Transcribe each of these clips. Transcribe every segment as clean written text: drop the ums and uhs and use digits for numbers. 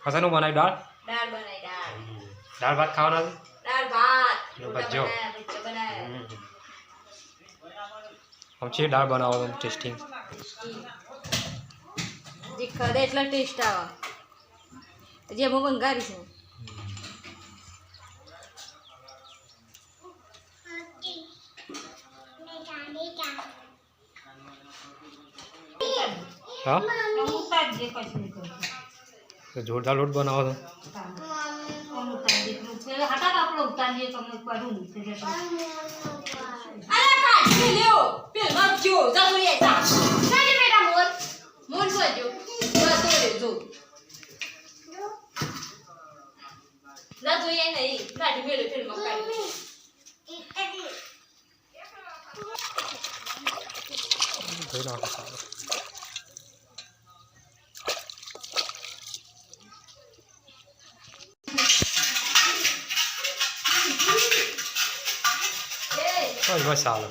हसन बनाई दाल दाल बनाई दाल दाल भात खाना दाल भात बच्चों बच्चा बनाया हम छे दाल बनाओ टेस्टिंग जी खादे એટલા ટેસ્ટ આવે જે હું બંગારી છું हाँ तो जोरदार लोट बनाओ तो बस साल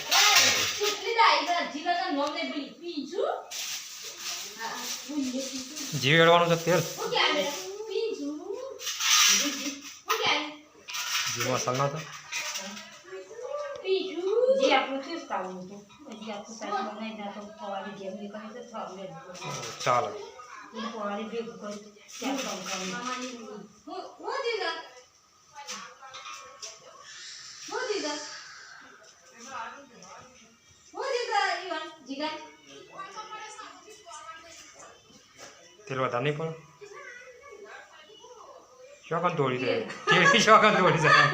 जीव एडवाणु છે તેલ જીવ મસાલા તો जी आपको किस काम में तो जी आपको साइड बनाई जाता तो पवाली जेम निकल से सब ले ચાલે ये पवाली भी कोई क्या काम करना वो दीदा इवन जीगा તેલ વધારે નહીં પડે શોકન તોડી દે કેવી શોકન તોડી જાય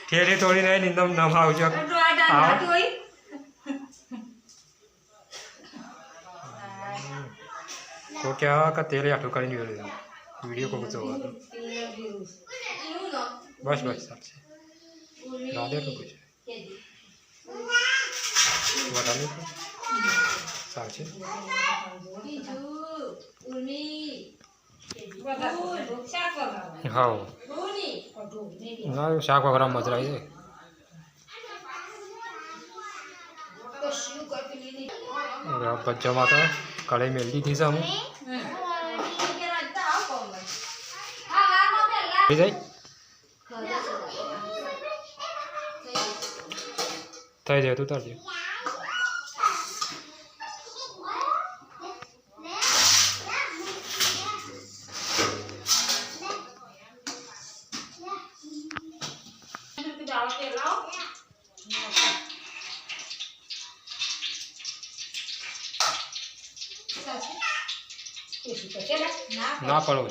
ઠેરી તોડી નહીં નિંદમ નમ આવજો તો क्या का तेल आठो कर वीडियो को कुछ होगा बस बस सब से राधे को कुछ बताने को साचे हाँ ना शाक वगैरह मजा आई है बच्चा माता कढ़ाई में दी थी सब થઈ જાય તો ઉતારજો ના પડો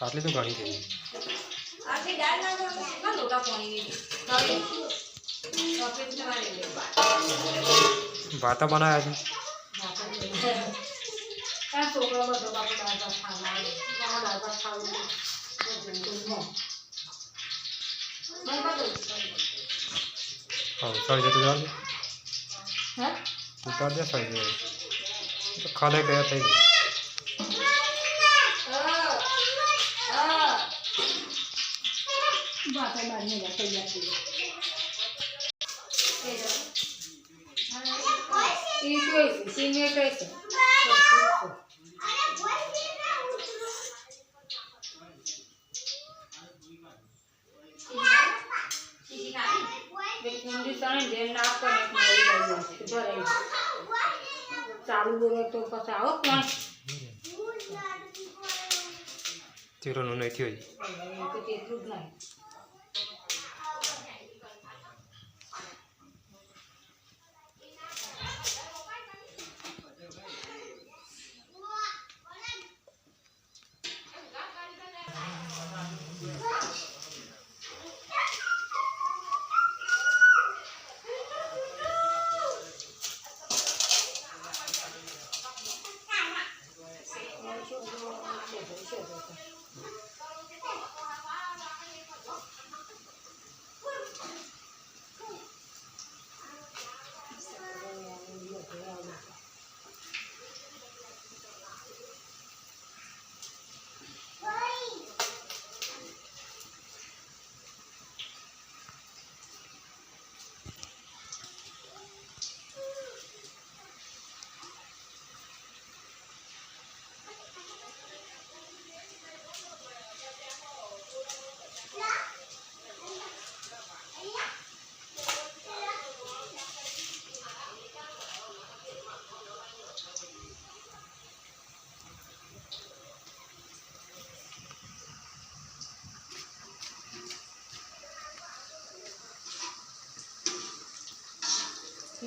આટલી તો ઘણી થઈ ભાતા બનાવ્યા છે હા સળી જતું ચાલુ ઉતાર દે સળી જાય તો ખાધા ગયા થઈ ગઈ ચાલુ બોલો તો પછી આવો કોણ ચીરોનું નહીં થયું એટલું જ નહીં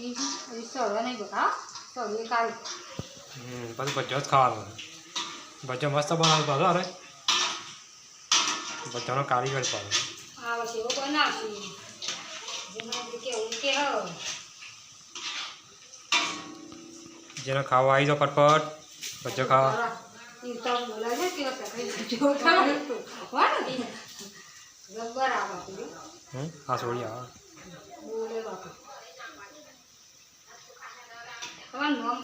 હજી સળવા નહીં બકા સળીએ કાઢી પછી ભજીયો જ ખાવાનો ભજીયો મસ્ત બનાવવાનો પાછો અરે ભજીયાનો કારીગર પાડો આવે છે એવો બનાવશું જેમાં કેવું કે હવે જેને ખાવા આવી જાઓ ફટફટ ભજીયો ખાવા બોલાવે કે રબર આવે હા સોળી આવે બોલે બાપા તમારું નામ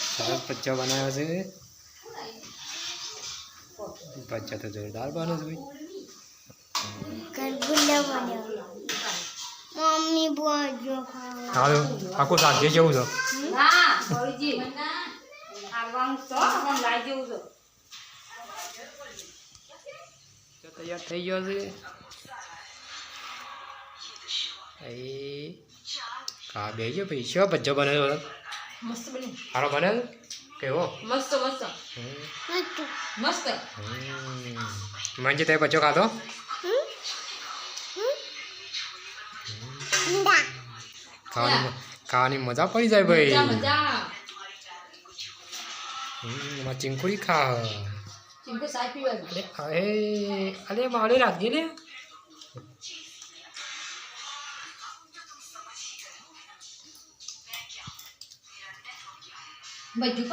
સરસ ભજીયો બનાવ્યો છે ભજીયા તો જોરદાર બને છે ભાઈ મમ્મી બોજો ખાવા હા આખું શાકજી જેવું છે ના ભરીજી આવવાનું તો પણ લાઈ જેવું છે તૈયાર થઈ ગયો છે એ ખા બે ગયો ભાઈ શું ભજીયો બનાવ્યો મસ્ત બની સારો બને કેવો મસ્ત મસ્ત મસ્ત મંજી તે ભજીયો ખાધો ખાવાની મજા પડી જાય ભાઈ મજા એમાં ચીંકુડી ખા ચીંકુ સાઈ પીવાનું અરે અરે મારે રાખજે ને ભજ્યું